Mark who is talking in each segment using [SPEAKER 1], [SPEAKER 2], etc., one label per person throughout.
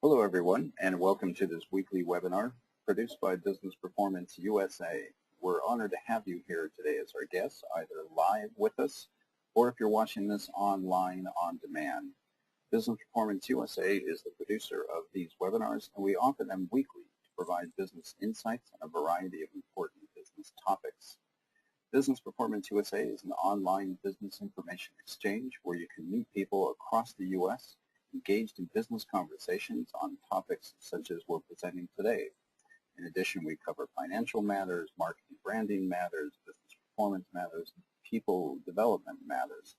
[SPEAKER 1] Hello everyone, and welcome to this weekly webinar produced by Business Performance USA. We're honored to have you here today as our guest, either live with us or if you're watching this online on demand. Business Performance USA is the producer of these webinars, and we offer them weekly to provide business insights on a variety of important business topics. Business Performance USA is an online business information exchange where you can meet people across the U.S. engaged in business conversations on topics such as we're presenting today. In addition, we cover financial matters, marketing branding matters, business performance matters, people development matters.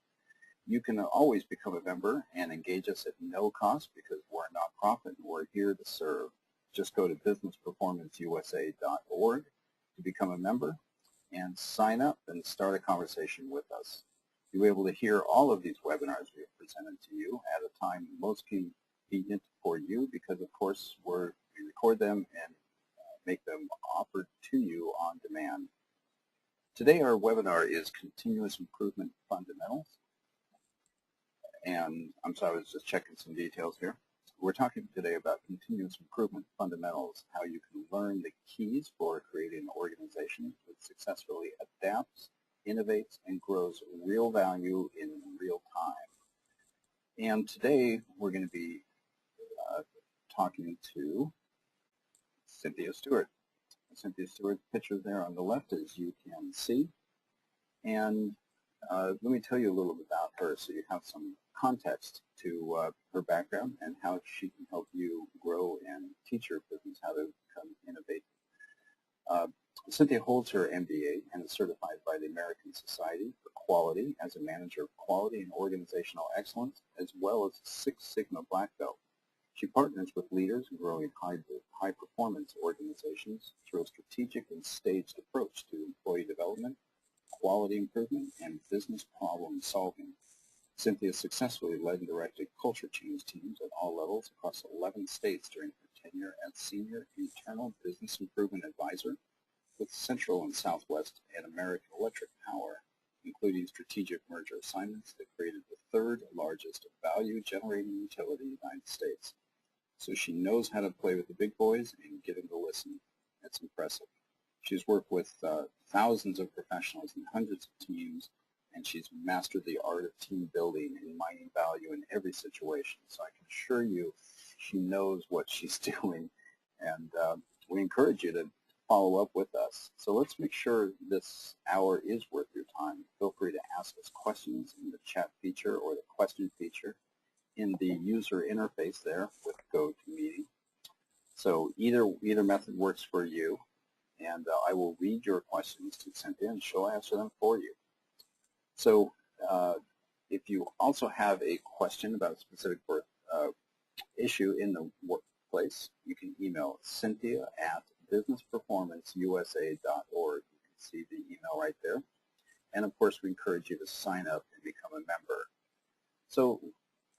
[SPEAKER 1] You can always become a member and engage us at no cost because we're a nonprofit and we're here to serve. Just go to businessperformanceusa.org to become a member and sign up and start a conversation with us. You'll be able to hear all of these webinars we have presented to you at a time most convenient for you because, of course, we record them and make them offered to you on demand. Today our webinar is Continuous Improvement Fundamentals. And I'm sorry, I was just checking some details here. We're talking today about continuous improvement fundamentals, how you can learn the keys for creating an organization that successfully adapts, innovates, and grows real value in real time. And today we're going to be talking to Cynthia Stewart. Cynthia Stewart's picture there on the left, as you can see. And let me tell you a little bit about her so you have some context to her background and how she can help you grow and teach your business how to become innovative. Cynthia holds her MBA and is certified by the American Society for Quality as a manager of quality and organizational excellence, as well as a Six Sigma Black Belt. She partners with leaders in growing high-performance organizations through a strategic and staged approach to employee development, quality improvement, and business problem solving. Cynthia successfully led and directed culture change teams at all levels across 11 states during her tenure as Senior Internal Business Improvement Advisor with Central and Southwest and American Electric Power, including strategic merger assignments that created the third largest value-generating utility in the United States. So she knows how to play with the big boys and get them to listen. That's impressive. She's worked with thousands of professionals and hundreds of teams, and she's mastered the art of team building and mining value in every situation. So I can assure you she knows what she's doing, and we encourage you to follow up with us. So let's make sure this hour is worth your time. Feel free to ask us questions in the chat feature or the question feature in the user interface there with GoToMeeting. So either method works for you, and I will read your questions to Cynthia and she'll answer them for you. So if you also have a question about a specific issue in the workplace, you can email Cynthia at businessperformanceusa.org. You can see the email right there. And of course, we encourage you to sign up and become a member. So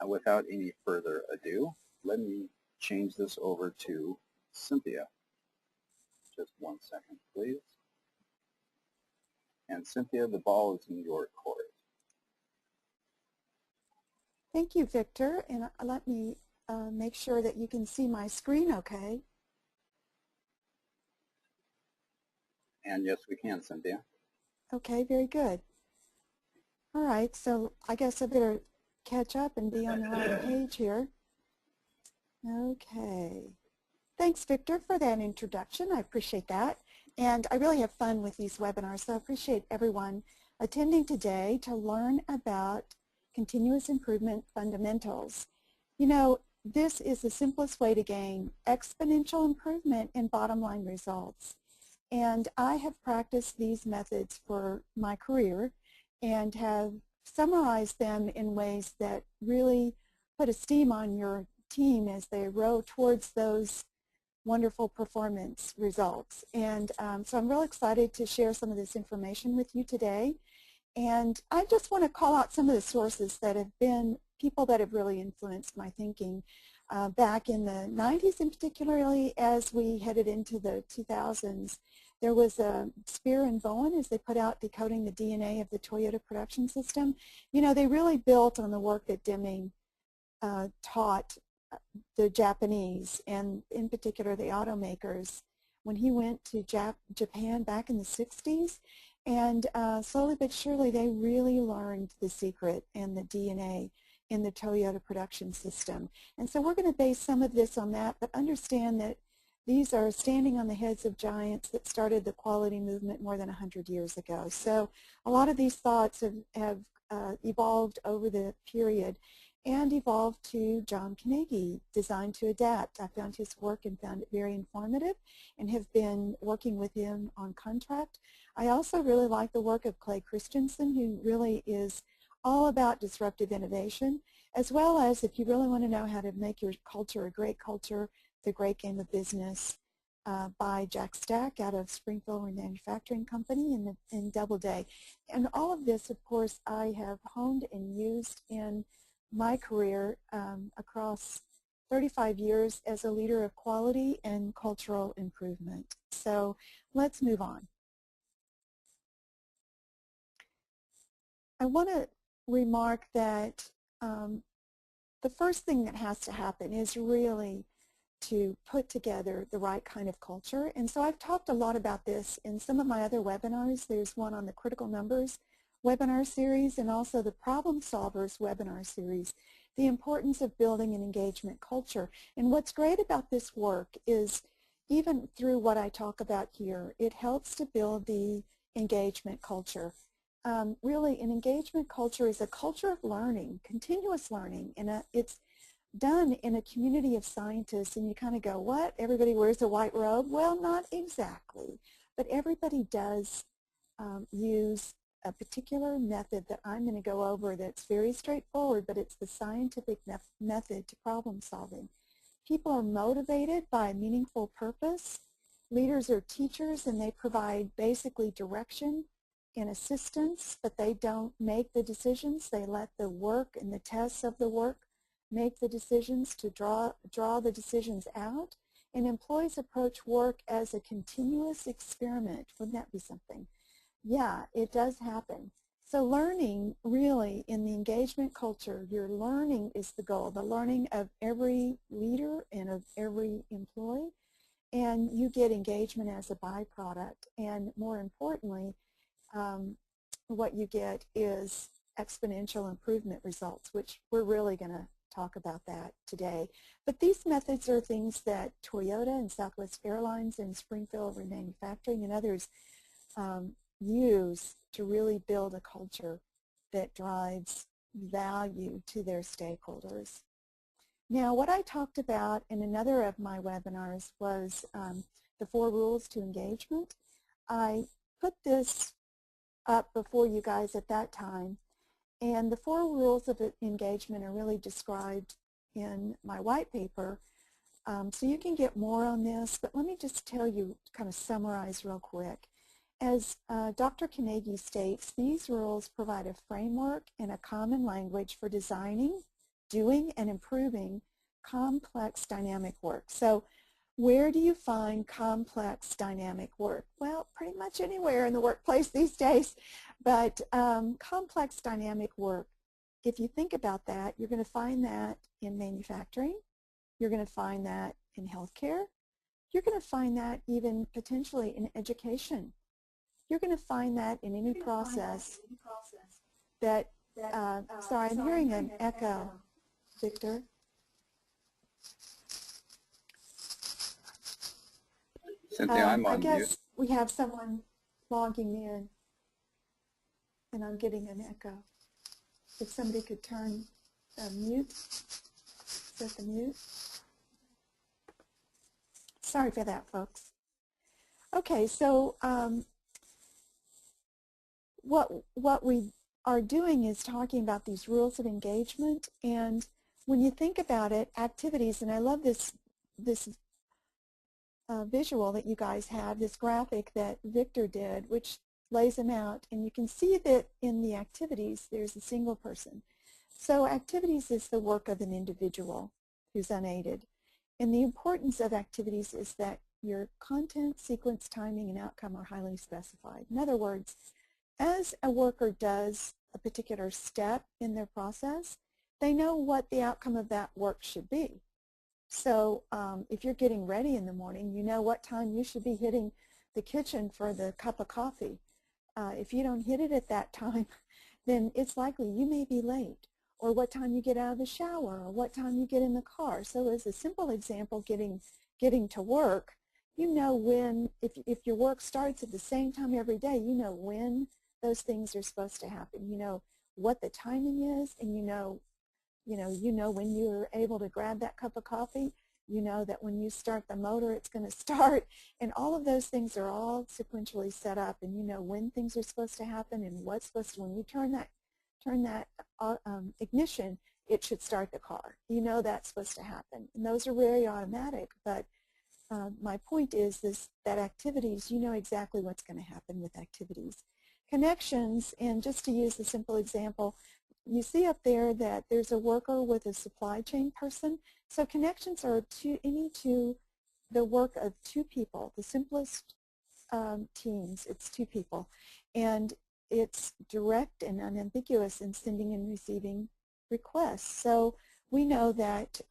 [SPEAKER 1] without any further ado, let me change this over to Cynthia. Just one second, please. And Cynthia, the ball is in your court.
[SPEAKER 2] Thank you, Victor. And let me make sure that you can see my screen okay.
[SPEAKER 1] And yes, we can, Cynthia.
[SPEAKER 2] Okay, very good. All right, so I guess I better catch up and be on the right page here. Okay. Thanks, Victor, for that introduction. I appreciate that. And I really have fun with these webinars, so I appreciate everyone attending today to learn about continuous improvement fundamentals. You know, this is the simplest way to gain exponential improvement in bottom line results. And I have practiced these methods for my career and have summarized them in ways that really put a steam on your team as they row towards those wonderful performance results. And so I'm really excited to share some of this information with you today. And I just want to call out some of the sources that have been people that have really influenced my thinking back in the 90s, and particularly as we headed into the 2000s. There was Spear and Bowen as they put out Decoding the DNA of the Toyota Production System. You know, they really built on the work that Deming taught the Japanese, and in particular the automakers, when he went to Japan back in the 60s, and slowly but surely they really learned the secret and the DNA in the Toyota production system. And so we're going to base some of this on that, but understand that these are standing on the heads of giants that started the quality movement more than 100 years ago. So a lot of these thoughts have evolved over the period and evolved to John Carnegie, Designed to Adapt. I found his work and found it very informative and have been working with him on contract. I also really like the work of Clay Christensen, who really is all about disruptive innovation, as well as if you really want to know how to make your culture a great culture, The Great Game of Business by Jack Stack out of Springfield Remanufacturing Company in Doubleday. And all of this, of course, I have honed and used in my career across 35 years as a leader of quality and cultural improvement. So let's move on. I want to remark that the first thing that has to happen is really to put together the right kind of culture. And so I've talked a lot about this in some of my other webinars. There's one on the Critical Numbers webinar series and also the Problem Solvers webinar series, the importance of building an engagement culture. And what's great about this work is even through what I talk about here, it helps to build the engagement culture. Really, an engagement culture is a culture of learning, continuous learning, and it's done in a community of scientists, and you kind of go, what? Everybody wears a white robe? Well, not exactly, but everybody does use a particular method that I'm going to go over that's very straightforward, but it's the scientific method to problem solving. People are motivated by a meaningful purpose. Leaders are teachers, and they provide basically direction and assistance, but they don't make the decisions. They let the work and the tests of the work make the decisions to draw the decisions out. And employees approach work as a continuous experiment. Wouldn't that be something? Yeah, it does happen. So learning, really, in the engagement culture, your learning is the goal, the learning of every leader and of every employee, and you get engagement as a byproduct. And more importantly, what you get is exponential improvement results, which we're really going to talk about that today. But these methods are things that Toyota and Southwest Airlines and Springfield Remanufacturing and others use to really build a culture that drives value to their stakeholders. Now, what I talked about in another of my webinars was the 4 rules to engagement. I put this up before you guys at that time, and the 4 rules of engagement are really described in my white paper, so you can get more on this, but let me just tell you, kind of summarize real quick. As Dr. Carnegie states, these rules provide a framework and a common language for designing, doing, and improving complex dynamic work. So where do you find complex dynamic work? Well, pretty much anywhere in the workplace these days, but complex dynamic work, if you think about that, you're going to find that in manufacturing, you're going to find that in healthcare, you're going to find that even potentially in education. You're going to find that in any process that, sorry, I'm hearing an echo, Victor.
[SPEAKER 1] Cynthia, I'm on mute.
[SPEAKER 2] I guess we have someone logging in, and I'm getting an echo. If somebody could turn mute, set the mute. Sorry for that, folks. Okay, so what we are doing is talking about these rules of engagement, and when you think about it, activities, and I love this visual that you guys have, this graphic that Victor did, which lays them out, and you can see that in the activities there's a single person. So activities is the work of an individual who's unaided, and the importance of activities is that your content, sequence, timing, and outcome are highly specified. In other words, as a worker does a particular step in their process, they know what the outcome of that work should be. So if you're getting ready in the morning, you know what time you should be hitting the kitchen for the cup of coffee. If you don't hit it at that time, then it's likely you may be late, or what time you get out of the shower, or what time you get in the car. So as a simple example, getting to work, you know when, if your work starts at the same time every day, you know when those things are supposed to happen. You know what the timing is, and you know when you're able to grab that cup of coffee. You know that when you start the motor, it's going to start, and all of those things are all sequentially set up, and you know when things are supposed to happen and what's supposed to, when you turn that ignition, it should start the car. You know that's supposed to happen, and those are very automatic, but my point is that activities, you know exactly what's going to happen with activities. Connections, and just to use the simple example, you see up there that there's a worker with a supply chain person. So connections are the work of two people. The simplest teams, it's two people. And it's direct and unambiguous in sending and receiving requests. So we know that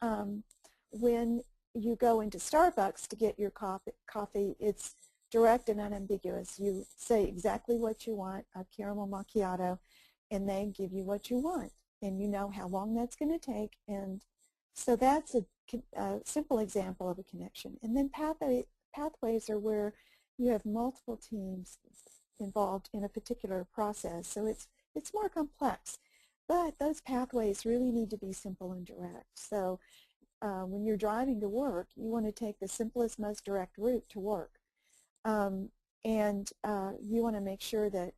[SPEAKER 2] when you go into Starbucks to get your coffee, it's direct and unambiguous. You say exactly what you want, a caramel macchiato, and they give you what you want, and you know how long that's going to take. And so that's a simple example of a connection. And then pathways are where you have multiple teams involved in a particular process, so it's more complex. But those pathways really need to be simple and direct. So when you're driving to work, you want to take the simplest, most direct route to work. And you want to make sure that,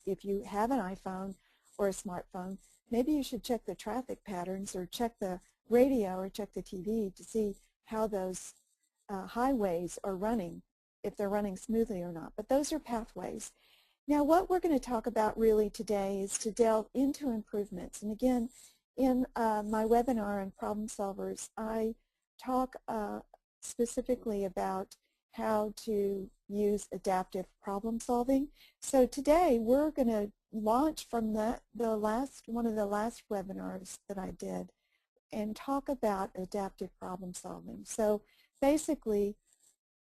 [SPEAKER 2] if you have an iPhone or a smartphone, maybe you should check the traffic patterns, or check the radio, or check the TV to see how those highways are running, if they're running smoothly or not. But those are pathways. Now what we're going to talk about really today is to delve into improvements. And again, in my webinar on problem solvers, I talk specifically about how to use adaptive problem solving. So today we're going to launch from one of the last webinars that I did and talk about adaptive problem solving. So basically,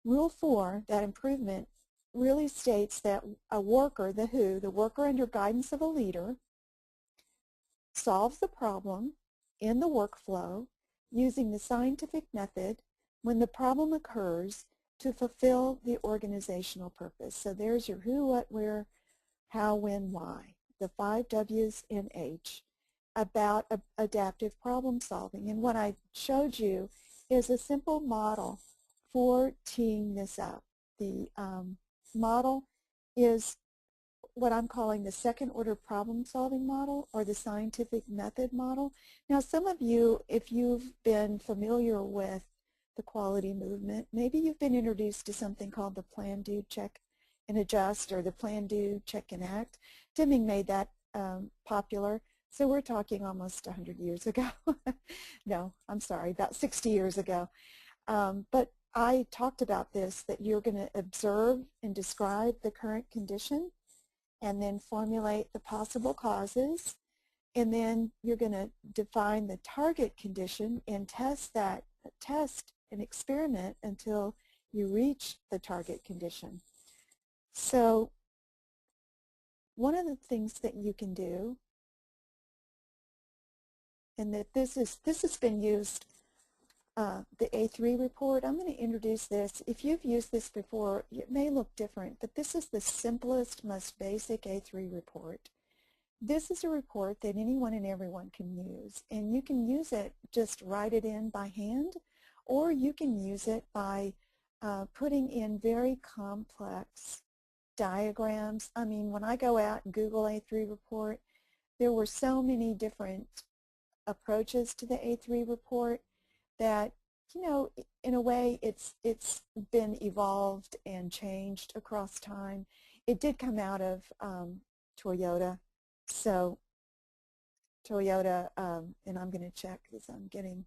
[SPEAKER 2] Rule 4, that improvement, really states that a worker, the worker under guidance of a leader, solves the problem in the workflow using the scientific method when the problem occurs to fulfill the organizational purpose. So there's your who, what, where, how, when, why, the 5 W's and H about adaptive problem solving. And what I showed you is a simple model for teeing this up. The model is what I'm calling the second order problem solving model, or the scientific method model. Now some of you, if you've been familiar with the quality movement, maybe you've been introduced to something called the plan, do, check, and adjust, or the plan, do, check, and act. Deming made that popular. So we're talking almost 100 years ago. No, I'm sorry, about 60 years ago. But I talked about this, that you're going to observe and describe the current condition, and then formulate the possible causes, and then you're going to define the target condition and test and experiment until you reach the target condition. So one of the things that you can do, and that this has been used, the A3 report. I'm going to introduce this. If you've used this before, it may look different, but this is the simplest, most basic A3 report. This is a report that anyone and everyone can use, and you can use it, just write it in by hand, or you can use it by putting in very complex diagrams. I mean, when I go out and Google A3 report, there were so many different approaches to the A3 report that, in a way it's been evolved and changed across time. It did come out of Toyota. So Toyota, and I'm going to check because I'm getting,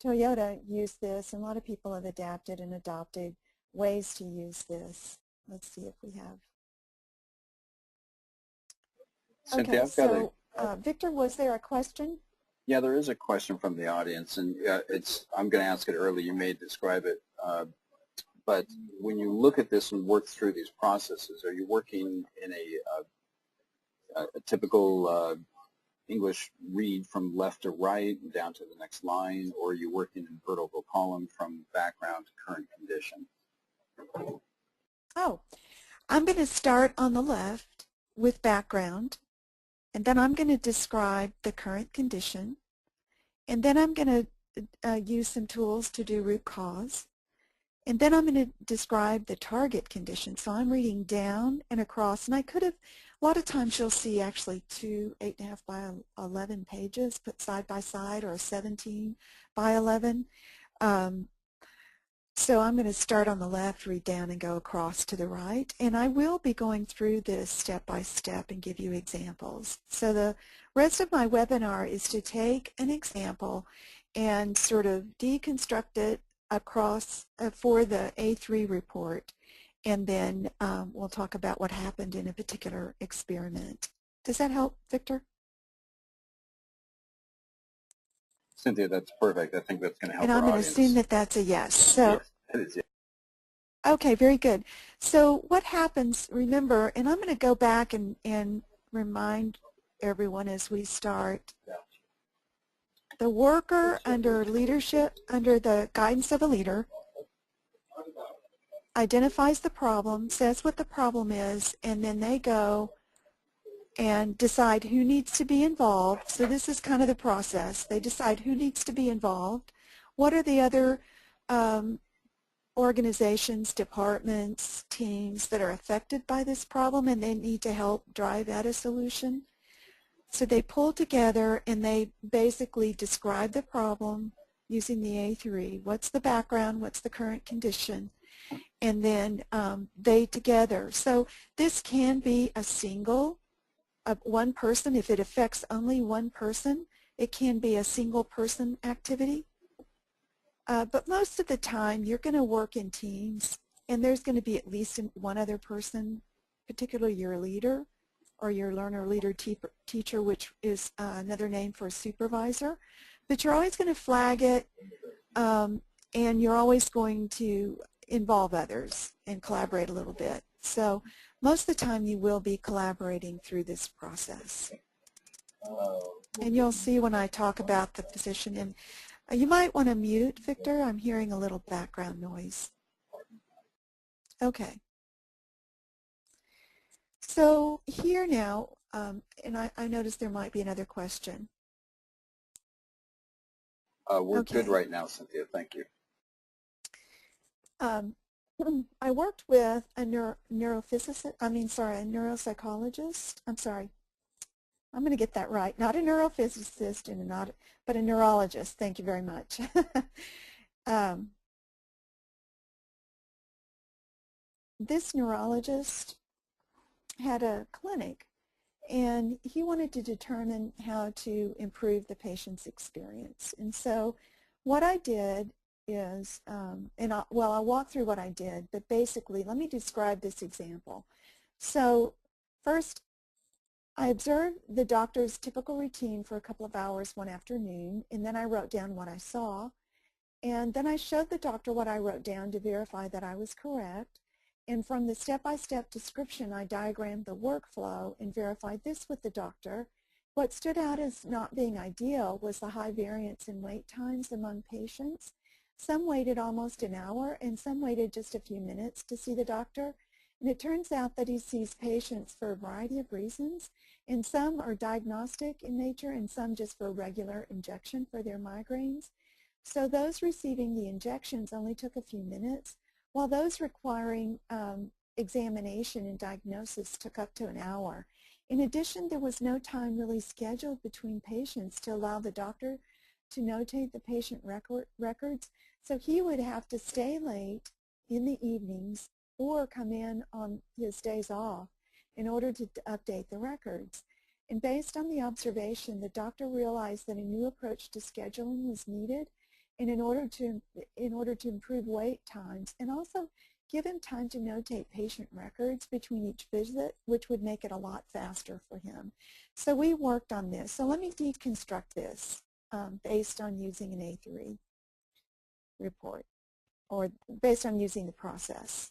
[SPEAKER 2] Toyota used this, and a lot of people have adapted and adopted ways to use this. Let's see if we have.
[SPEAKER 1] Cynthia,
[SPEAKER 2] Okay, so Victor, was there a question?
[SPEAKER 1] Yeah, there is a question from the audience, and I'm going to ask it early. You may describe it, but when you look at this and work through these processes, are you working in a typical English read from left to right down to the next line, or are you working in vertical column from background to current condition?
[SPEAKER 2] Oh, I'm going to start on the left with background, and then I'm going to describe the current condition, and then I'm going to use some tools to do root cause, and then I'm going to describe the target condition. So I'm reading down and across, and I could have, a lot of times you'll see actually two 8.5 by 11 pages put side by side, or 17 by 11. So I'm going to start on the left, read down, and go across to the right. And I will be going through this step by step and give you examples. So the rest of my webinar is to take an example and sort of deconstruct it across for the A3 report. And then we'll talk about what happened in a particular experiment. Does that help, Victor?
[SPEAKER 1] Cynthia, that's perfect. I think that's going to help
[SPEAKER 2] And
[SPEAKER 1] our
[SPEAKER 2] I'm going to
[SPEAKER 1] audience.
[SPEAKER 2] assume that that's a yes. So.
[SPEAKER 1] Yes, it is, yes.
[SPEAKER 2] Okay, very good. So what happens, remember, and I'm going to go back and remind everyone as we start, the worker under leadership, under the guidance of a leader, identifies the problem, says what the problem is, and then they go and decide who needs to be involved. So this is kind of the process. They decide who needs to be involved, what are the other organizations, departments, teams that are affected by this problem, and they need to help drive at a solution. So they pull together and they basically describe the problem using the A3. What's the background? What's the current condition? And then they together. So this can be a single, one person. If it affects only one person, it can be a single person activity. But most of the time, you're going to work in teams, and there's going to be at least one other person, particularly your leader or your learner leader teacher, which is another name for a supervisor. But you're always going to flag it, and you're always going to involve others and collaborate a little bit. So most of the time, you will be collaborating through this process. And you'll see when I talk about the position. And you might want to mute, Victor. I'm hearing a little background noise. Okay. So here now, and I noticed there might be another question.
[SPEAKER 1] We're good right now, Cynthia. Thank you.
[SPEAKER 2] I worked with a neuropsychologist. I'm going to get that right. Not a neurophysicist and but a neurologist. Thank you very much. This neurologist had a clinic, and he wanted to determine how to improve the patient's experience. And so what I did is, I'll walk through what I did, but basically let me describe this example. So first, I observed the doctor's typical routine for a couple of hours one afternoon, and then I wrote down what I saw. And then I showed the doctor what I wrote down to verify that I was correct. And from the step-by-step description, I diagrammed the workflow and verified this with the doctor. What stood out as not being ideal was the high variance in wait times among patients. Some waited almost an hour, and some waited just a few minutes to see the doctor. And it turns out that he sees patients for a variety of reasons, and some are diagnostic in nature, and some just for regular injection for their migraines. So those receiving the injections only took a few minutes, while those requiring examination and diagnosis took up to an hour. In addition, there was no time really scheduled between patients to allow the doctor to notate the patient records, so he would have to stay late in the evenings or come in on his days off in order to update the records. And based on the observation, the doctor realized that a new approach to scheduling was needed, and in order to improve wait times and also give him time to notate patient records between each visit, which would make it a lot faster for him. So we worked on this. So let me deconstruct this. based on using an A3 report or based on using the process.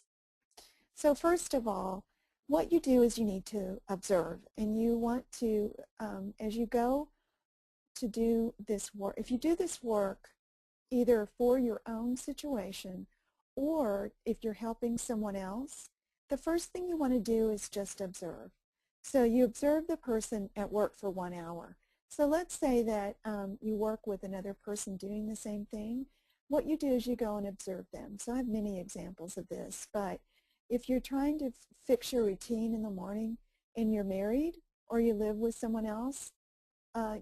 [SPEAKER 2] So first of all, what you do is you need to observe, and you want to, as you go to do this work, if you do this work either for your own situation or if you're helping someone else, the first thing you want to do is just observe. So you observe the person at work for 1 hour. So let's say that you work with another person doing the same thing. What you do is you go and observe them. So I have many examples of this, but if you're trying to fix your routine in the morning and you're married or you live with someone else,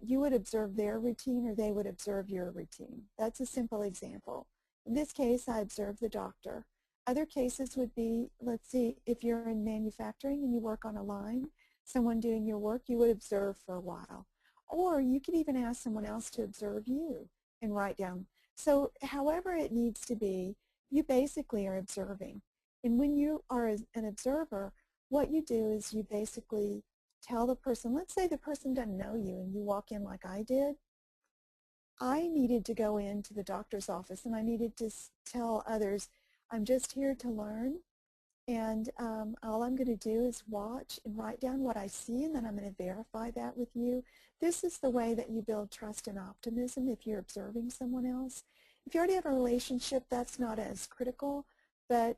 [SPEAKER 2] you would observe their routine or they would observe your routine. That's a simple example. In this case, I observed the doctor. Other cases would be, let's see, if you're in manufacturing and you work on a line, someone doing your work, you would observe for a while. Or you could even ask someone else to observe you and write down. So however it needs to be, you basically are observing. And when you are an observer, what you do is you basically tell the person, let's say the person doesn't know you and you walk in like I did. I needed to go into the doctor's office and I needed to tell others, I'm just here to learn, and all I'm going to do is watch and write down what I see, and then I'm going to verify that with you. This is the way that you build trust and optimism if you're observing someone else. If you already have a relationship, that's not as critical, but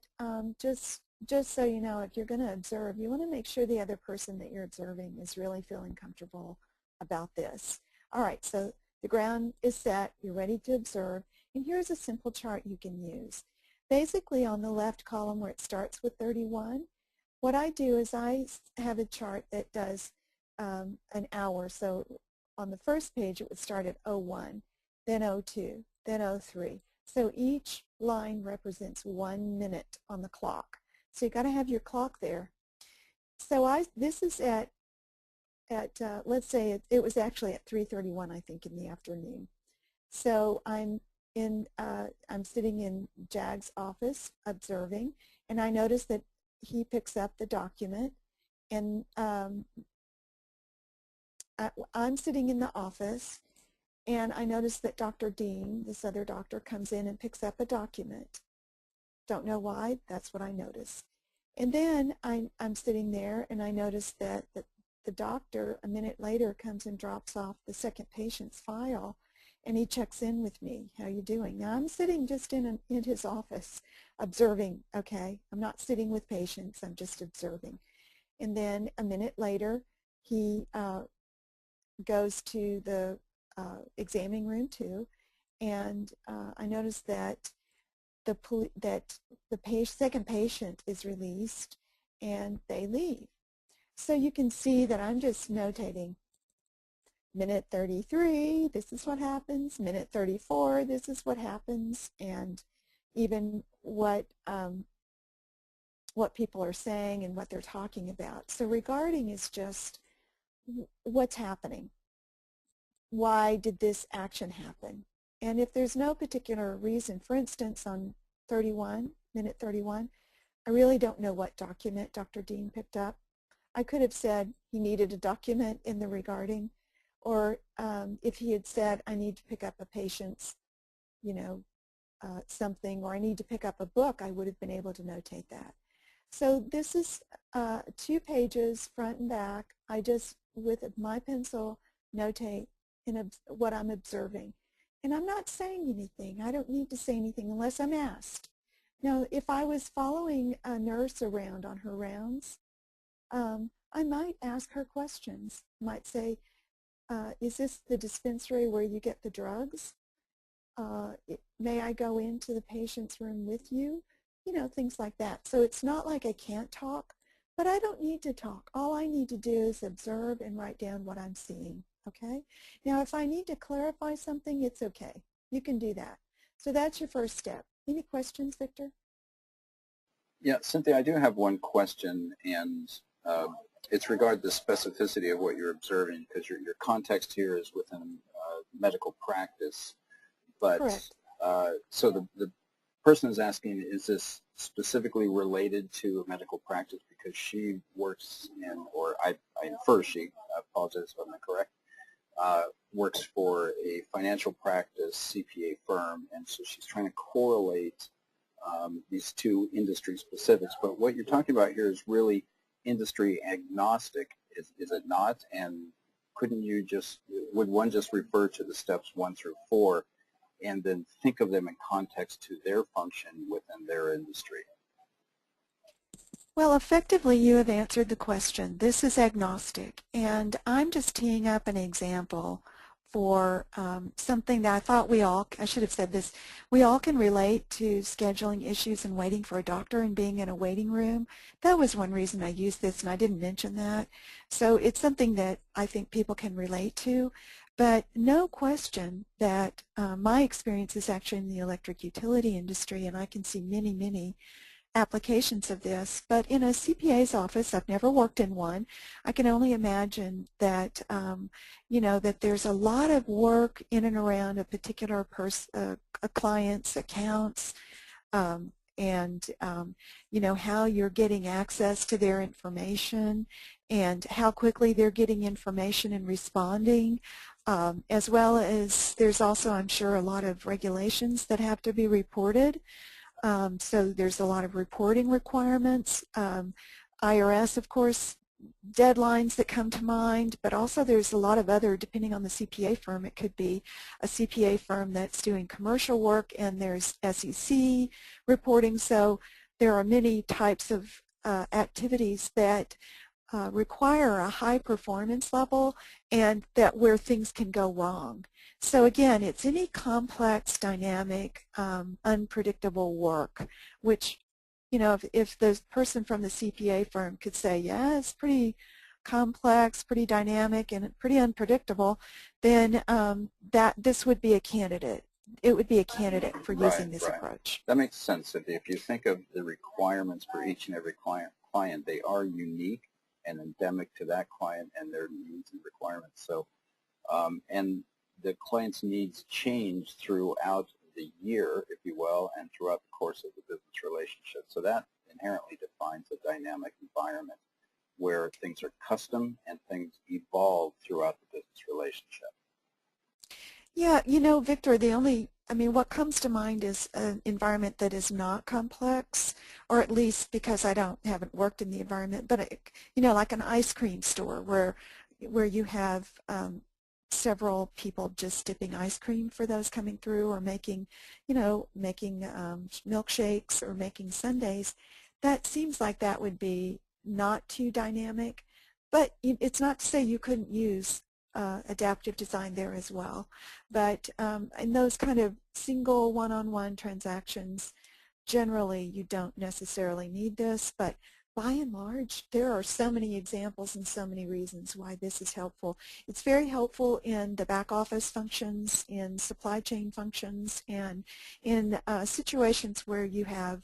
[SPEAKER 2] just so you know, if you're going to observe, you want to make sure the other person that you're observing is really feeling comfortable about this. All right, so the ground is set, you're ready to observe, and here's a simple chart you can use. Basically, on the left column where it starts with 31, what I do is I have a chart that does an hour. So on the first page, it would start at 01, then 02, then 03. So each line represents 1 minute on the clock. So you've got to have your clock there. So this is at let's say it was actually at 3:31, I think, in the afternoon. So I'm sitting in Jag's office observing, and I notice that he picks up the document, and I'm sitting in the office, and I notice that Dr. Dean, this other doctor, comes in and picks up a document. Don't know why, that's what I notice. And then I'm sitting there, and I notice that the doctor, a minute later, comes and drops off the second patient's file, and he checks in with me. How you doing? Now I'm sitting just in his office observing, okay? I'm not sitting with patients, I'm just observing. And then a minute later, he goes to the examining room 2, and I notice that the second patient is released and they leave. So you can see that I'm just notating minute 33, this is what happens. Minute 34, this is what happens, and even what people are saying and what they're talking about. So regarding is just what's happening. Why did this action happen? And if there's no particular reason, for instance, on minute 31, I really don't know what document Dr. Dean picked up. I could have said he needed a document in the regarding, or if he had said, I need to pick up a patient's, something, or I need to pick up a book, I would have been able to notate that. So this is 2 pages, front and back. I just, with my pencil, notate what I'm observing. And I'm not saying anything. I don't need to say anything unless I'm asked. Now, if I was following a nurse around on her rounds, I might ask her questions. I might say, is this the dispensary where you get the drugs? May I go into the patient's room with you? Things like that. So it's not like I can't talk, but I don't need to talk. All I need to do is observe and write down what I'm seeing, okay? Now, if I need to clarify something, it's okay. You can do that. So that's your first step. Any questions, Victor?
[SPEAKER 1] Yeah, Cynthia, I do have one question, and it's regarding the specificity of what you're observing, because your context here is within medical practice. But
[SPEAKER 2] correct.
[SPEAKER 1] So the person is asking, is this specifically related to a medical practice because she works in, or I infer she, I apologize if I'm incorrect, works for a financial practice CPA firm, and so she's trying to correlate these two industry specifics. But what you're talking about here is really industry agnostic, is it not? And couldn't you would one just refer to the steps 1 through 4 and then think of them in context to their function within their industry?
[SPEAKER 2] Well, effectively, you have answered the question. This is agnostic, and I'm just teeing up an example for something that I thought I should have said this, we all can relate to scheduling issues and waiting for a doctor and being in a waiting room. That was one reason I used this, and I didn't mention that. So it's something that I think people can relate to, but no question that my experience is actually in the electric utility industry, and I can see many, many applications of this, but in a CPA's office, I've never worked in one. I can only imagine that, that there's a lot of work in and around a particular a client's accounts, and how you're getting access to their information and how quickly they're getting information and responding, as well as there's also, I'm sure, a lot of regulations that have to be reported. So there's a lot of reporting requirements. IRS, of course, deadlines that come to mind, but also there's a lot of other, depending on the CPA firm, it could be a CPA firm that's doing commercial work, and there's SEC reporting. So there are many types of activities that require a high performance level and that where things can go wrong. So again, it's any complex, dynamic, unpredictable work, which, if the person from the CPA firm could say, yeah, it's pretty complex, pretty dynamic, and pretty unpredictable, then this would be a candidate. It would be a candidate for using this approach.
[SPEAKER 1] That makes sense, Cynthia. If you think of the requirements for each and every client, they are unique and endemic to that client and their needs and requirements. So, and the client's needs change throughout the year, if you will, and throughout the course of the business relationship. So that inherently defines a dynamic environment where things are custom and things evolve throughout the business relationship.
[SPEAKER 2] Yeah, Victor, what comes to mind is an environment that is not complex, or at least because I haven't worked in the environment, but like an ice cream store where you have several people just dipping ice cream for those coming through, or making milkshakes or making sundaes. That seems like that would be not too dynamic, but it's not to say you couldn't use adaptive design there as well. But in those kind of single one-on-one transactions, generally you don't necessarily need this, but by and large, there are so many examples and so many reasons why this is helpful. It's very helpful in the back office functions, in supply chain functions, and in situations where you have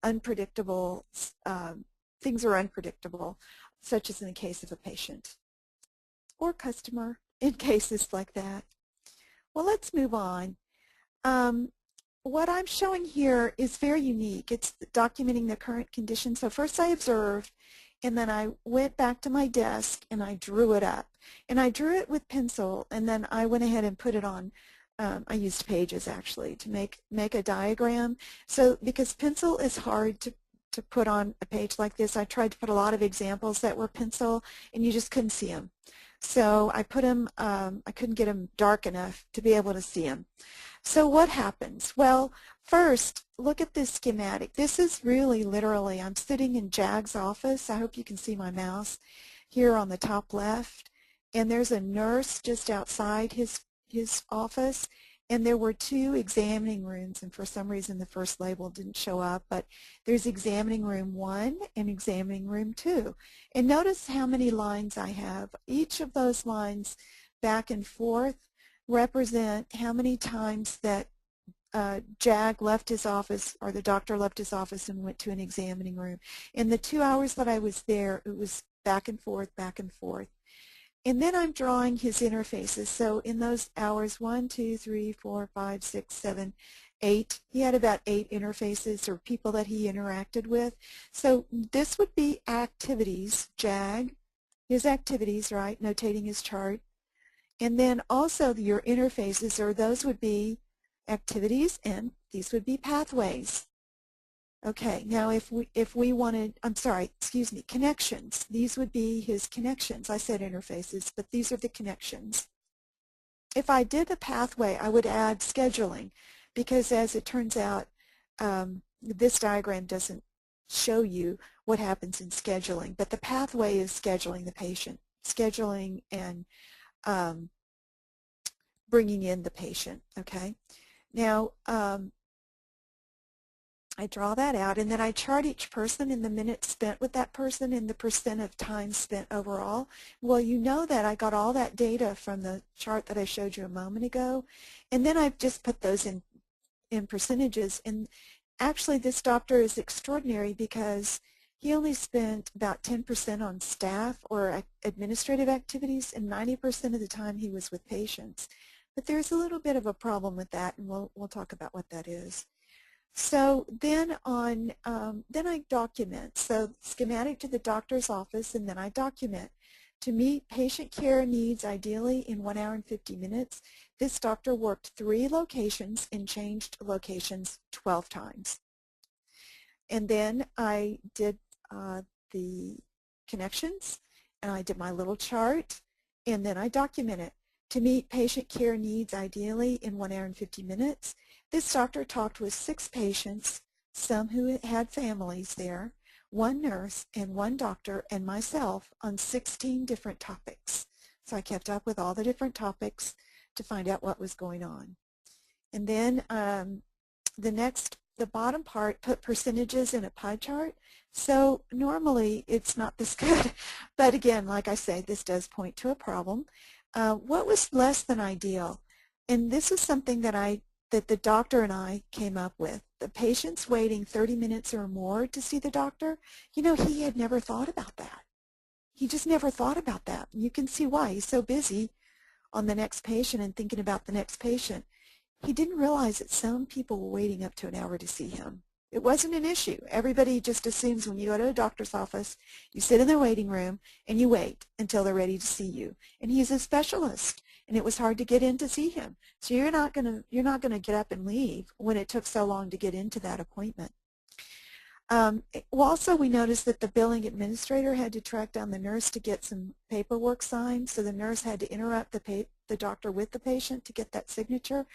[SPEAKER 2] unpredictable, things are unpredictable, such as in the case of a patient or customer, in cases like that. Well, let's move on. What I'm showing here is very unique. It's documenting the current condition. So first I observed, and then I went back to my desk and I drew it up. And I drew it with pencil, and then I went ahead and put it on. I used Pages actually to make a diagram. So because pencil is hard to put on a page like this, I tried to put a lot of examples that were pencil, and you just couldn't see them. So I put them, I couldn't get them dark enough to be able to see them. So what happens? Well, first, look at this schematic. This is really literally, I'm sitting in Jag's office. I hope you can see my mouse here on the top left. And there's a nurse just outside his office. And there were 2 examining rooms, and for some reason the first label didn't show up, but there's examining room 1 and examining room 2. And notice how many lines I have. Each of those lines back and forth represent how many times that Jag left his office, or the doctor left his office and went to an examining room. In the 2 hours that I was there, it was back and forth, back and forth. And then I'm drawing his interfaces. So in those hours, 1, 2, 3, 4, 5, 6, 7, 8, he had about 8 interfaces or people that he interacted with. So this would be activities, Jag, his activities, right, notating his chart. And then also your interfaces, or those would be activities and these would be pathways. Okay, now if we wanted, I'm sorry, excuse me, connections. These would be his connections. I said interfaces, but these are the connections. If I did a pathway, I would add scheduling, because as it turns out, this diagram doesn't show you what happens in scheduling, but the pathway is scheduling the patient, scheduling and bringing in the patient. Okay, now I draw that out, and then I chart each person in the minutes spent with that person and the percent of time spent overall. Well, you know that I got all that data from the chart that I showed you a moment ago, and then I've just put those in percentages. And actually this doctor is extraordinary because he only spent about 10% on staff or administrative activities, and 90% of the time he was with patients. But there's a little bit of a problem with that, and we'll talk about what that is. So then then I document. So schematic to the doctor's office, and then I document. To meet patient care needs ideally in 1 hour and 50 minutes, this doctor worked 3 locations and changed locations 12 times. And then I did the connections, and I did my little chart, and then I document it. To meet patient care needs ideally in 1 hour and 50 minutes, this doctor talked with 6 patients, some who had families there, 1 nurse and 1 doctor and myself on 16 different topics. So I kept up with all the different topics to find out what was going on. And then the bottom part, put percentages in a pie chart. So normally it's not this good, but again, like I say, this does point to a problem. What was less than ideal? And this is something that the doctor and I came up with. The patients waiting 30 minutes or more to see the doctor, you know, he had never thought about that. He just never thought about that. You can see why. He's so busy on the next patient and thinking about the next patient. He didn't realize that some people were waiting up to an hour to see him. It wasn't an issue. Everybody just assumes when you go to a doctor's office, you sit in the waiting room and you wait until they're ready to see you. And he's a specialist, and it was hard to get in to see him. So you're not gonna get up and leave when it took so long to get into that appointment. Also, we noticed that the billing administrator had to track down the nurse to get some paperwork signed, so the nurse had to interrupt the doctor with the patient to get that signature.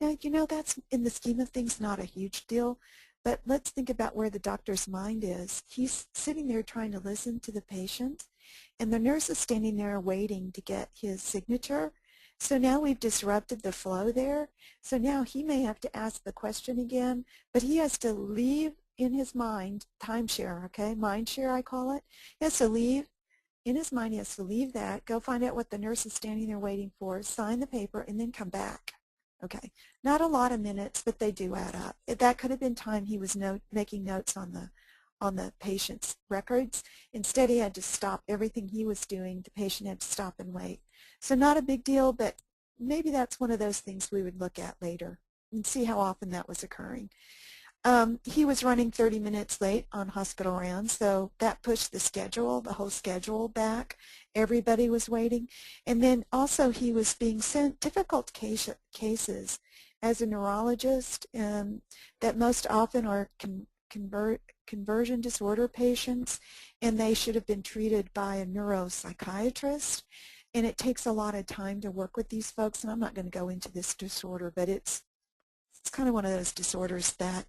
[SPEAKER 2] Now, you know, that's in the scheme of things not a huge deal, but let's think about where the doctor's mind is. He's sitting there trying to listen to the patient, and the nurse is standing there waiting to get his signature. So now we've disrupted the flow there. So now he may have to ask the question again, but he has to leave in his mind, timeshare, okay, mind share I call it. He has to leave, in his mind he has to leave that, go find out what the nurse is standing there waiting for, sign the paper, and then come back. Okay, not a lot of minutes, but they do add up. That could have been time he was making notes on the patient's records. Instead, he had to stop everything he was doing. The patient had to stop and wait. So not a big deal, but maybe that's one of those things we would look at later and see how often that was occurring. He was running 30 minutes late on hospital rounds, so that pushed the whole schedule back. Everybody was waiting. And then also he was being sent difficult cases as a neurologist that most often are conversion disorder patients, and they should have been treated by a neuropsychiatrist. And it takes a lot of time to work with these folks, and I'm not going to go into this disorder, but it's kind of one of those disorders that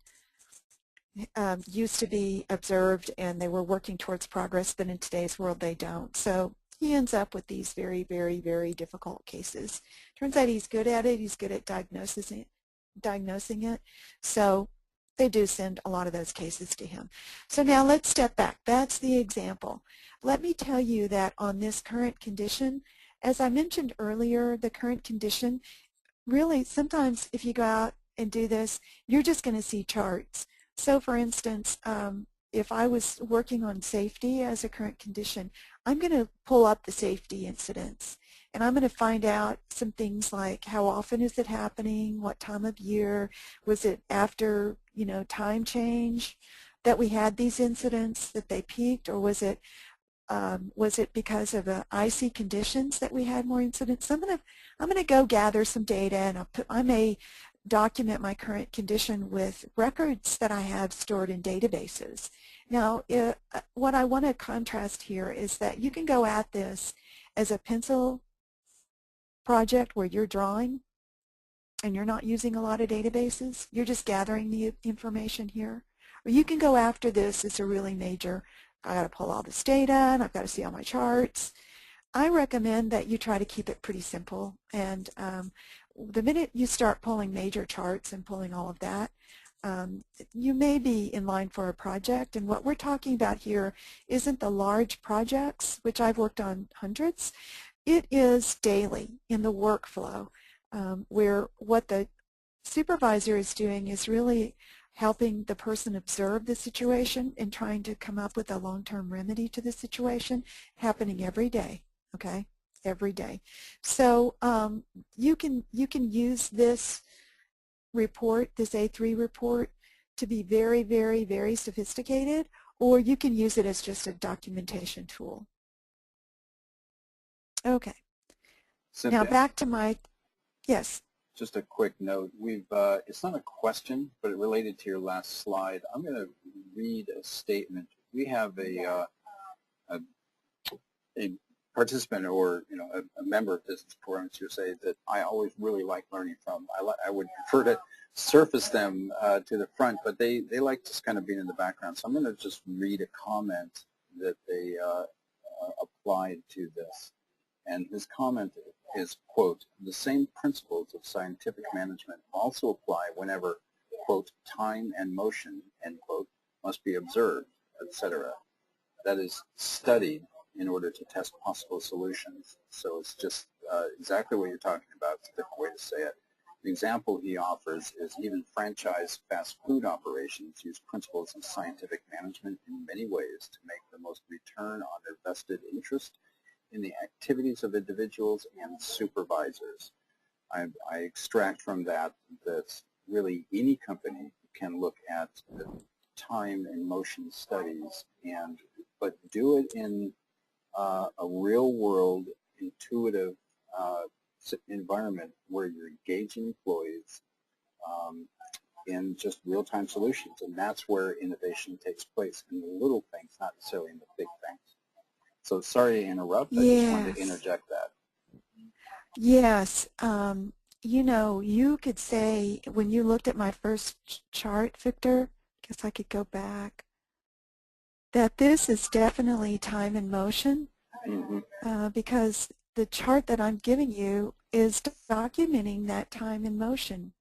[SPEAKER 2] used to be observed and they were working towards progress, but in today's world they don't. So he ends up with these very, very, very difficult cases. Turns out he's good at it. He's good at diagnosing it. So they do send a lot of those cases to him. So now let's step back. That's the example. Let me tell you that on this current condition, as I mentioned earlier, the current condition, really sometimes if you go out and do this, you're just going to see charts. So for instance, if I was working on safety as a current condition, I'm going to pull up the safety incidents, and I'm going to find out some things like how often is it happening, what time of year, was it after, you know, time change that we had these incidents, that they peaked, or was it Was it because of the icy conditions that we had more incidents? So I'm gonna go gather some data, and I may document my current condition with records that I have stored in databases. Now, what I want to contrast here is that you can go at this as a pencil project where you're drawing and you're not using a lot of databases. You're just gathering the information here. Or you can go after this as a really major, I got to pull all this data and I've got to see all my charts. I recommend that you try to keep it pretty simple, and the minute you start pulling major charts and pulling all of that, you may be in line for a project. And what we're talking about here isn't the large projects, which I've worked on hundreds. It is daily in the workflow, where what the supervisor is doing is really helping the person observe the situation and trying to come up with a long-term remedy to the situation, happening every day. Okay, every day. So you can use this report, this A3 report, to be very, very, very sophisticated, or you can use it as just a documentation tool. Okay.
[SPEAKER 1] Cynthia,
[SPEAKER 2] Now back to my, yes.
[SPEAKER 1] just a quick note. It's not a question, but it related to your last slide. I'm going to read a statement. We have a participant, or a member of Business Programs who say that I always really like learning from. I would prefer to surface them to the front, but they like just kind of being in the background. So I'm going to just read a comment that they applied to this. And his comment is, quote, "The same principles of scientific management also apply whenever, quote, time and motion, end quote, must be observed, etc. That is, studied in order to test possible solutions." So it's just exactly what you're talking about. It's a different way to say it. The example he offers is even franchise fast food operations use principles of scientific management in many ways to make the most return on their vested interest in the activities of individuals and supervisors. I extract from that that really any company can look at the time and motion studies, but do it in a real-world, intuitive environment where you're engaging employees in just real-time solutions, and that's where innovation takes place, in the little things, not necessarily in the big things. So sorry to interrupt. I just wanted to interject that.
[SPEAKER 2] Yes. You could say, when you looked at my first chart, Victor, I guess I could go back, that this is definitely time and motion, because the chart that I'm giving you is documenting that time and motion.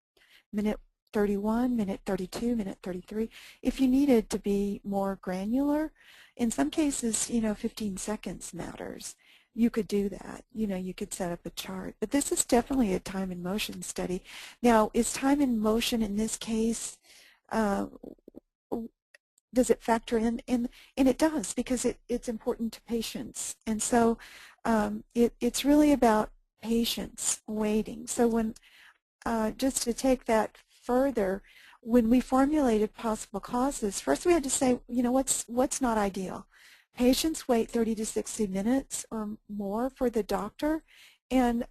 [SPEAKER 2] Minute 31, minute 32, minute 33. If you needed to be more granular, in some cases, 15 seconds matters. You could do that. You could set up a chart. But this is definitely a time and motion study. Now, is time and motion in this case, does it factor in? And it does, because it's important to patients. And so it's really about patience waiting. So when, just to take that further, when we formulated possible causes, first we had to say, what's not ideal. Patients wait 30 to 60 minutes or more for the doctor, and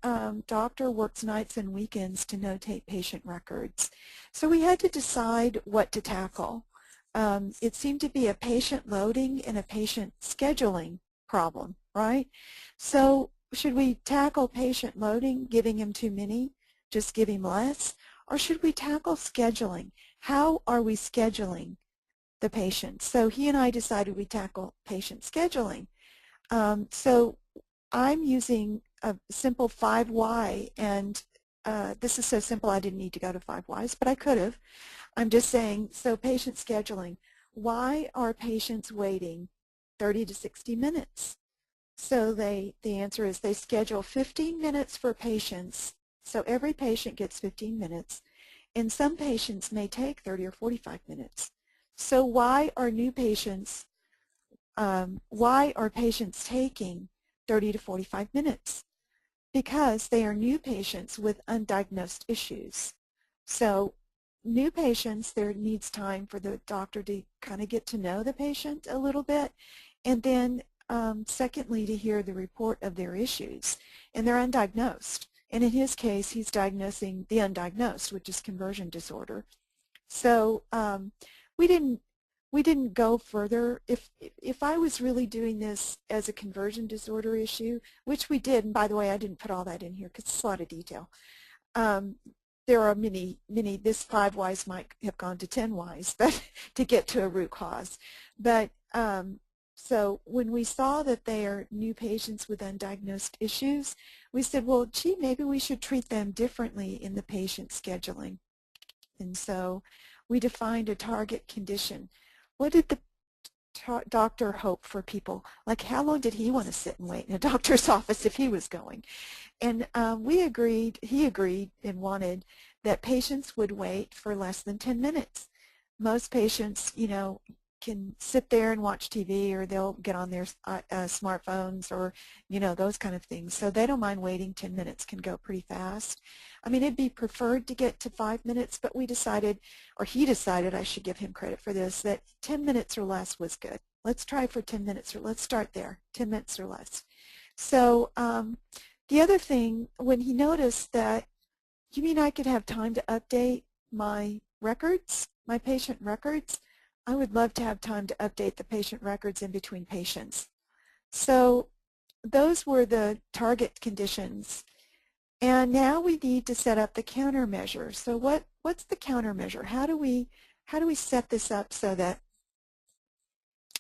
[SPEAKER 2] doctor works nights and weekends to notate patient records. So we had to decide what to tackle. It seemed to be a patient loading and a patient scheduling problem, right? So should we tackle patient loading, giving him too many, just give him less? Or should we tackle scheduling? How are we scheduling the patient? So he and I decided we tackle patient scheduling. So I'm using a simple 5 why, and this is so simple I didn't need to go to 5 whys, but I could have. I'm just saying, so patient scheduling. Why are patients waiting 30 to 60 minutes? So the answer is they schedule 15 minutes for patients. So every patient gets 15 minutes, and some patients may take 30 or 45 minutes. So why are patients taking 30 to 45 minutes? Because they are new patients with undiagnosed issues. So new patients, there needs time for the doctor to kind of get to know the patient a little bit, and then secondly, to hear the report of their issues, and they're undiagnosed. And in his case, he's diagnosing the undiagnosed, which is conversion disorder. So we didn't go further. If I was really doing this as a conversion disorder issue, which we did, and by the way, I didn't put all that in here because it's a lot of detail. There are many, this 5 whys might have gone to 10 whys, but to get to a root cause. But so when we saw that they are new patients with undiagnosed issues, we said, well, gee, maybe we should treat them differently in the patient scheduling. And so we defined a target condition. What did the doctor hope for people? Like, how long did he want to sit and wait in a doctor's office if he was going? And he agreed and wanted that patients would wait for less than 10 minutes. Most patients, you know, can sit there and watch TV, or they'll get on their smartphones, or, you know, those kind of things. So they don't mind waiting. 10 minutes can go pretty fast. I mean, it'd be preferred to get to 5 minutes, but we decided, or he decided, I should give him credit for this, that 10 minutes or less was good. Let's try for 10 minutes, or let's start there, 10 minutes or less. So the other thing, when he noticed that, you mean I could have time to update my records, my patient records? I would love to have time to update the patient records in between patients. So those were the target conditions. And now we need to set up the countermeasure. So what's the countermeasure? How do we set this up so that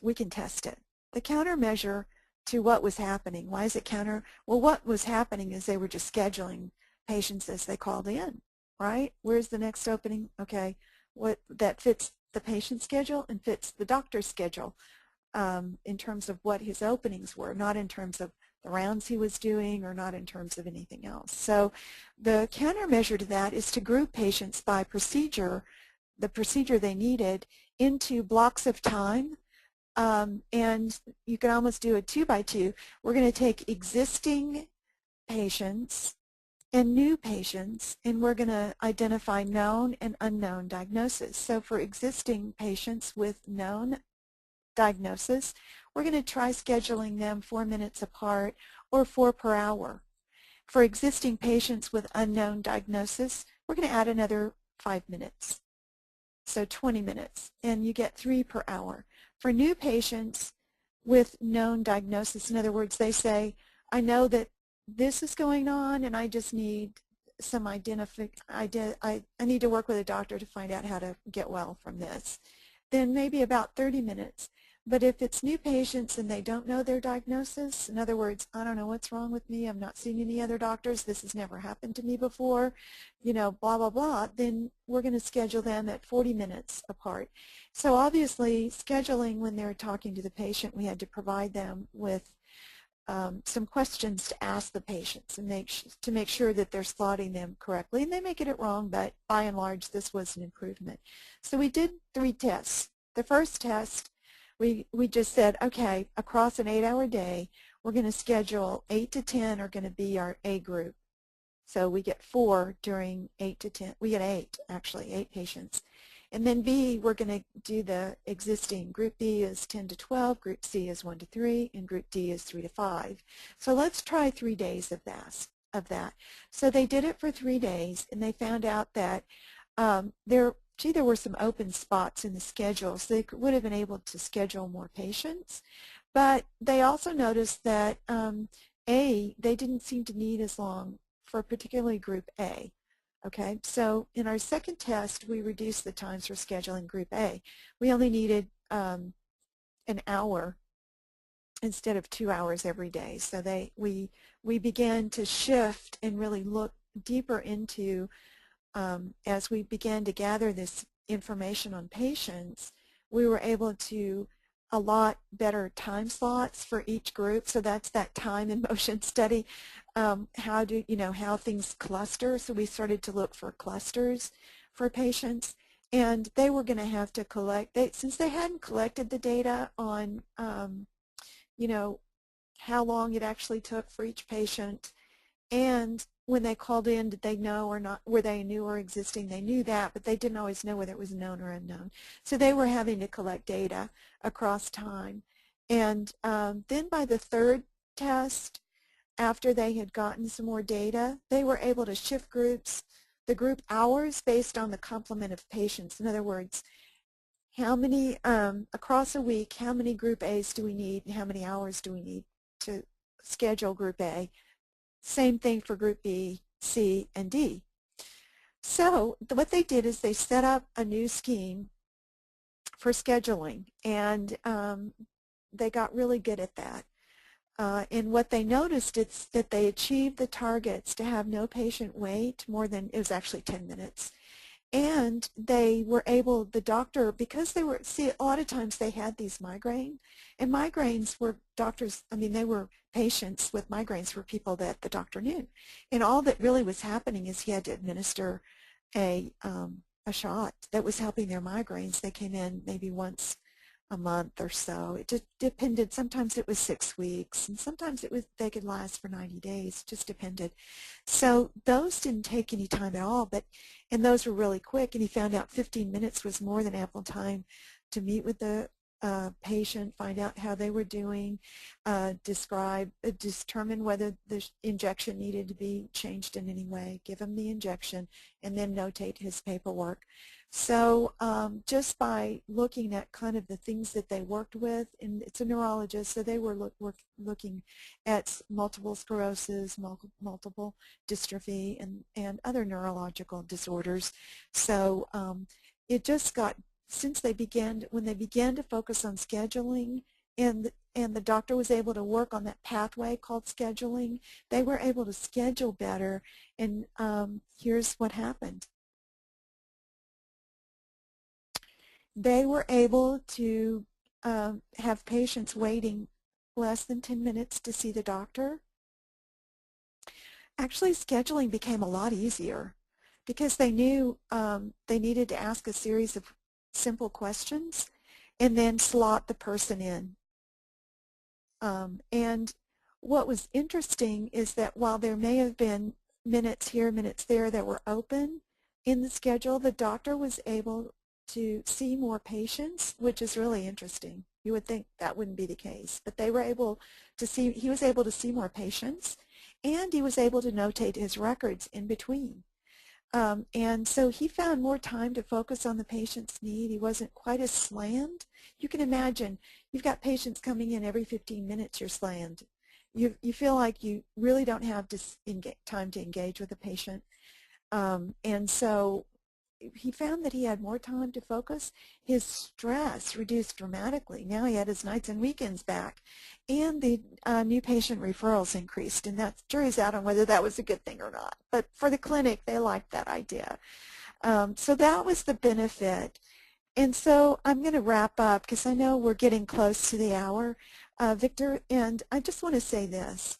[SPEAKER 2] we can test it? The countermeasure to what was happening. Why is it counter? Well, what was happening is they were just scheduling patients as they called in, right? Where's the next opening? Okay, what that fits the patient schedule and fits the doctor's schedule in terms of what his openings were, not in terms of the rounds he was doing, or not in terms of anything else. So the countermeasure to that is to group patients by procedure, the procedure they needed, into blocks of time. And you can almost do a 2-by-2. We're going to take existing patients and new patients, and we're going to identify known and unknown diagnosis. So for existing patients with known diagnosis, we're going to try scheduling them 4 minutes apart, or 4 per hour. For existing patients with unknown diagnosis, we're going to add another 5 minutes, so 20 minutes, and you get 3 per hour. For new patients with known diagnosis, in other words, they say, I know that this is going on, and I just need some I need to work with a doctor to find out how to get well from this. Then maybe about 30 minutes. But if it's new patients and they don't know their diagnosis, in other words, I don't know what's wrong with me, I'm not seeing any other doctors, this has never happened to me before, you know, blah, blah, blah, then we're going to schedule them at 40 minutes apart. So obviously, scheduling when they're talking to the patient, we had to provide them with some questions to ask the patients and to make sure that they're slotting them correctly. And they may get it wrong, but by and large, this was an improvement. So we did 3 tests. The first test, we just said, okay, across an 8-hour day, we're going to schedule 8 to 10 are going to be our A group. So we get 4 during 8 to 10. We get 8, actually, 8 patients. And then B, we're going to do the existing. Group B is 10 to 12, Group C is 1 to 3, and Group D is 3 to 5. So let's try 3 days of that. So they did it for 3 days, and they found out that there were some open spots in the schedule, so they would have been able to schedule more patients. But they also noticed that they didn't seem to need as long for particularly Group A. Okay, so in our second test, we reduced the times for scheduling Group A. We only needed an hour instead of 2 hours every day. So we began to shift and really look deeper into, as we began to gather this information on patients, we were able to allot better time slots for each group. So that's that time and motion study. How things cluster. So we started to look for clusters for patients, and they were going to have to collect, since they hadn't collected the data on, how long it actually took for each patient, and when they called in, did they know or not, were they new or existing? They knew that, but they didn't always know whether it was known or unknown. So they were having to collect data across time. And then by the third test, after they had gotten some more data, they were able to shift groups, the group hours based on the complement of patients. In other words, how many, across a week, how many group A's do we need and how many hours do we need to schedule group A? Same thing for group B, C, and D. So what they did is they set up a new scheme for scheduling, and they got really good at that. And what they noticed is that they achieved the targets to have no patient wait more than, it was actually 10 minutes. And they were able, the doctor, because they were, see, a lot of times they had these migraine, and migraines were doctors, I mean, they were patients with migraines were people that the doctor knew. And all that really was happening is he had to administer a shot that was helping their migraines. They came in maybe once a month or so. It just depended. Sometimes it was 6 weeks, and sometimes it was they could last for 90 days. It just depended. So those didn't take any time at all, and those were really quick. And he found out 15 minutes was more than ample time to meet with the patient, find out how they were doing, determine whether the injection needed to be changed in any way, give him the injection, and then notate his paperwork. So just by looking at kind of the things that they worked with, and it's a neurologist, so they were looking at multiple sclerosis, multiple dystrophy, and other neurological disorders. So it just got, since they began, when they began to focus on scheduling, and the doctor was able to work on that pathway called scheduling, they were able to schedule better, and here's what happened. They were able to have patients waiting less than 10 minutes to see the doctor. Actually, scheduling became a lot easier because they knew they needed to ask a series of simple questions and then slot the person in. And what was interesting is that while there may have been minutes here, minutes there that were open in the schedule, the doctor was able to see more patients, which is really interesting. You would think that wouldn't be the case, but they were able to see, he was able to see more patients, and he was able to notate his records in between. And so he found more time to focus on the patient's need. He wasn't quite as slammed. You can imagine, you've got patients coming in every 15 minutes, you're slammed. You feel like you really don't have time to engage with a patient. And so he found that he had more time to focus. His stress reduced dramatically. Now he had his nights and weekends back, and the new patient referrals increased, and that jury's out on whether that was a good thing or not. But for the clinic, they liked that idea. So that was the benefit. And so I'm going to wrap up because I know we're getting close to the hour, Victor, and I just want to say this.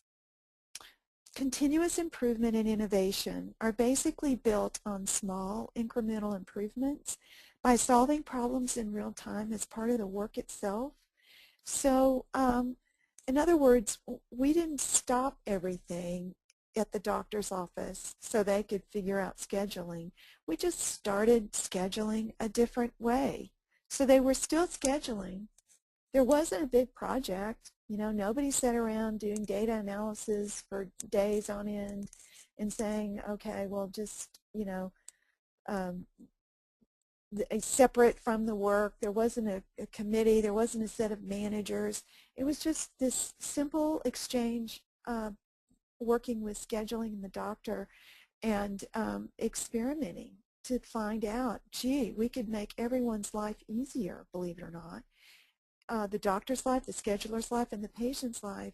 [SPEAKER 2] Continuous improvement and innovation are basically built on small incremental improvements by solving problems in real time as part of the work itself. So in other words, we didn't stop everything at the doctor's office so they could figure out scheduling. We just started scheduling a different way. So they were still scheduling. There wasn't a big project. You know, nobody sat around doing data analysis for days on end and saying, okay, well, just, you know, separate from the work. There wasn't a committee. There wasn't a set of managers. It was just this simple exchange working with scheduling and the doctor and experimenting to find out, gee, we could make everyone's life easier, believe it or not. The doctor's life, the scheduler's life, and the patient's life.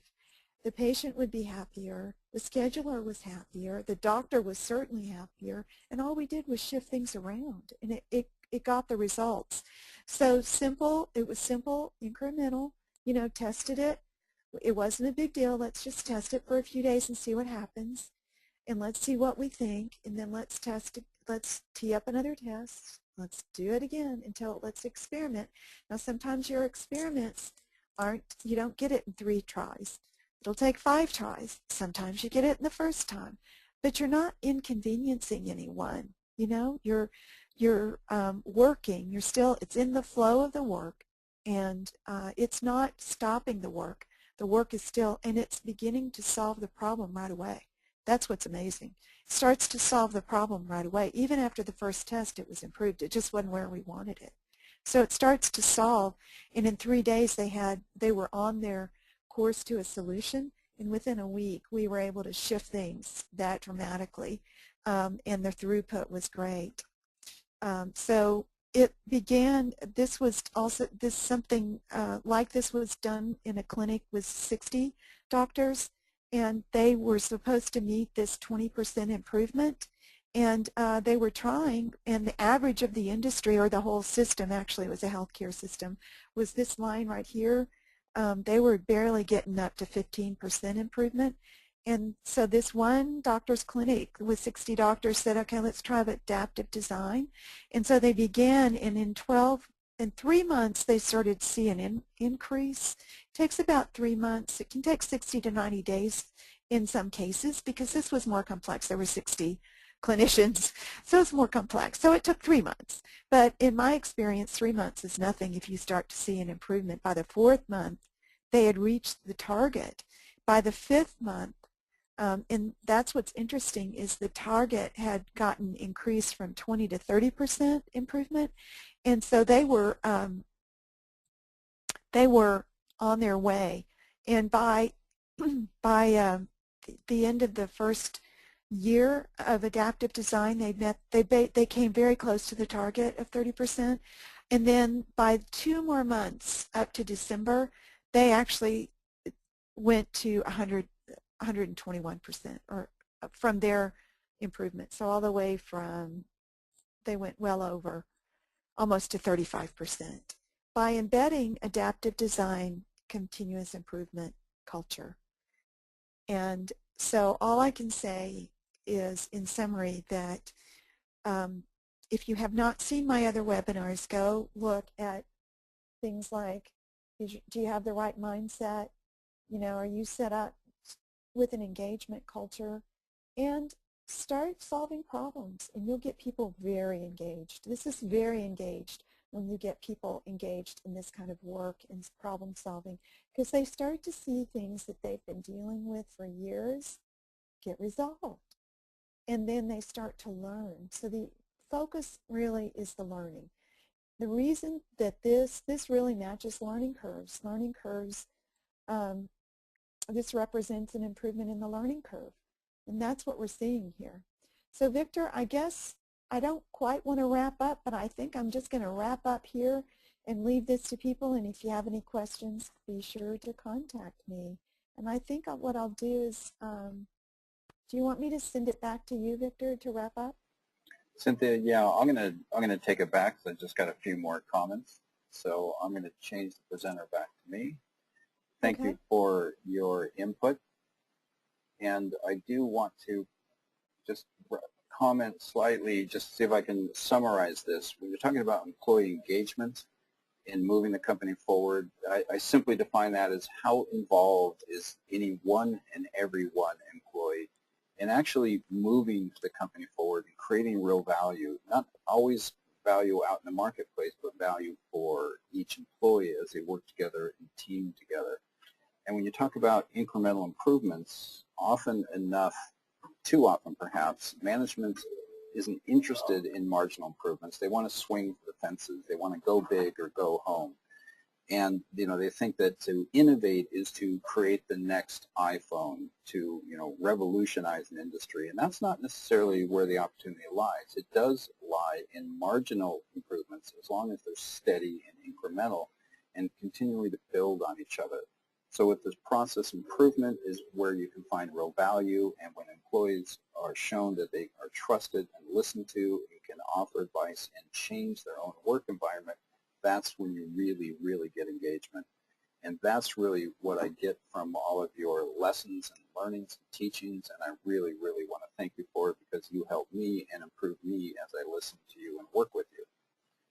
[SPEAKER 2] The patient would be happier, the scheduler was happier, the doctor was certainly happier, and all we did was shift things around, and it got the results. So simple, it was simple, incremental, you know, tested it. It wasn't a big deal. Let's just test it for a few days and see what happens, and let's see what we think, and then let's test it. Let's tee up another test. Let's do it again until let's experiment. Now sometimes your experiments you don't get it in 3 tries. It'll take 5 tries. Sometimes you get it in the first time, but you're not inconveniencing anyone. You know, you're working. You're still, it's in the flow of the work, and it's not stopping the work. The work is still, and it's beginning to solve the problem right away. That's what's amazing. It starts to solve the problem right away. Even after the first test, it was improved. It just wasn't where we wanted it. So it starts to solve, and in 3 days they were on their course to a solution, and within a week we were able to shift things that dramatically, and their throughput was great. So it began, this was also, something like this was done in a clinic with 60 doctors, and they were supposed to meet this 20% improvement, and they were trying, and the average of the industry, or the whole system, actually it was a healthcare system, was this line right here. They were barely getting up to 15% improvement. And so this one doctor's clinic with 60 doctors said, okay, let's try adaptive design. And so they began, and in 3 months they started to see an increase. It takes about 3 months. It can take 60 to 90 days in some cases, because this was more complex. There were 60 clinicians, so it's more complex. So it took 3 months. But in my experience, 3 months is nothing if you start to see an improvement. By the 4th month, they had reached the target. By the 5th month, and that's what's interesting, is the target had gotten increased from 20 to 30% improvement, and so they were on their way. And by the end of the first year of adaptive design, they came very close to the target of 30%, and then by 2 more months, up to December, they actually went to 121%, or from their improvement. So all the way from, they went well over, almost to 35%, by embedding adaptive design, continuous improvement culture. And so all I can say is, in summary, that if you have not seen my other webinars, go look at things like, do you have the right mindset? You know, are you set up with an engagement culture? And start solving problems, and you'll get people very engaged. This is very engaged when you get people engaged in this kind of work and problem solving, because they start to see things that they've been dealing with for years get resolved, and then they start to learn. So the focus really is the learning. The reason that this really matches learning curves. Learning curves, this represents an improvement in the learning curve, and that's what we're seeing here. So Victor, I guess I don't quite want to wrap up, but I think I'm just going to wrap up here and leave this to people, and if you have any questions, be sure to contact me. And I think what I'll do is, do you want me to send it back to you, Victor, to wrap up?
[SPEAKER 1] Cynthia, yeah, I'm gonna take it back, because I just got a few more comments. So I'm going to change the presenter back to me. Thank you for your input. And I do want to just comment slightly, just to see if I can summarize this. When you're talking about employee engagement and moving the company forward, I simply define that as how involved is any one and every one employee in actually moving the company forward and creating real value, not always value out in the marketplace, but value for each employee as they work together and team together. And when you talk about incremental improvements, often enough, too often perhaps, management isn't interested in marginal improvements. They want to swing for the fences. They want to go big or go home. And, they think that to innovate is to create the next iPhone, to, revolutionize an industry. And that's not necessarily where the opportunity lies. It does lie in marginal improvements, as long as they're steady and incremental and continuing to build on each other. So with this process improvement is where you can find real value, and when employees are shown that they are trusted and listened to, and can offer advice and change their own work environment, that's when you really, really get engagement. And that's really what I get from all of your lessons and learnings and teachings, and I really, really want to thank you for it, because you help me and improve me as I listen to you and work with you.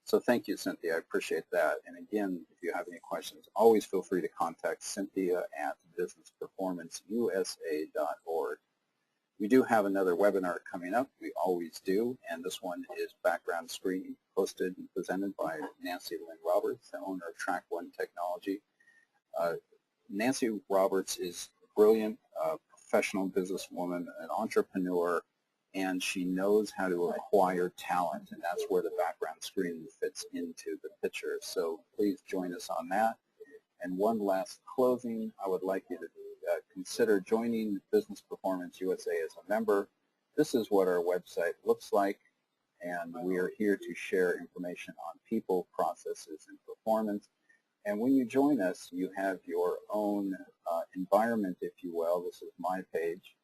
[SPEAKER 1] So thank you, Cynthia. I appreciate that. And again, if you have any questions, always feel free to contact Cynthia at businessperformanceusa.org. We do have another webinar coming up. We always do, and this one is background screening, hosted and presented by Nancy Lynn Roberts, the owner of Track One Technology. Nancy Roberts is a brilliant professional businesswoman, an entrepreneur, and she knows how to acquire talent, and that's where the background screening fits into the picture. So please join us on that. And one last closing, I would like you to consider joining Business Performance USA as a member. This is what our website looks like, and we are here to share information on people, processes, and performance. And when you join us, you have your own environment, if you will. This is my page,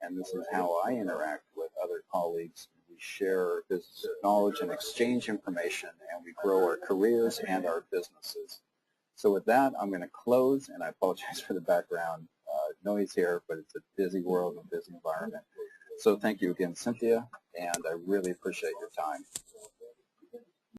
[SPEAKER 1] and this is how I interact with other colleagues. We share business knowledge and exchange information, and we grow our careers and our businesses. So with that, I'm going to close, and I apologize for the background noise here, but it's a busy world and busy environment. So thank you again, Cynthia, and I really appreciate your time.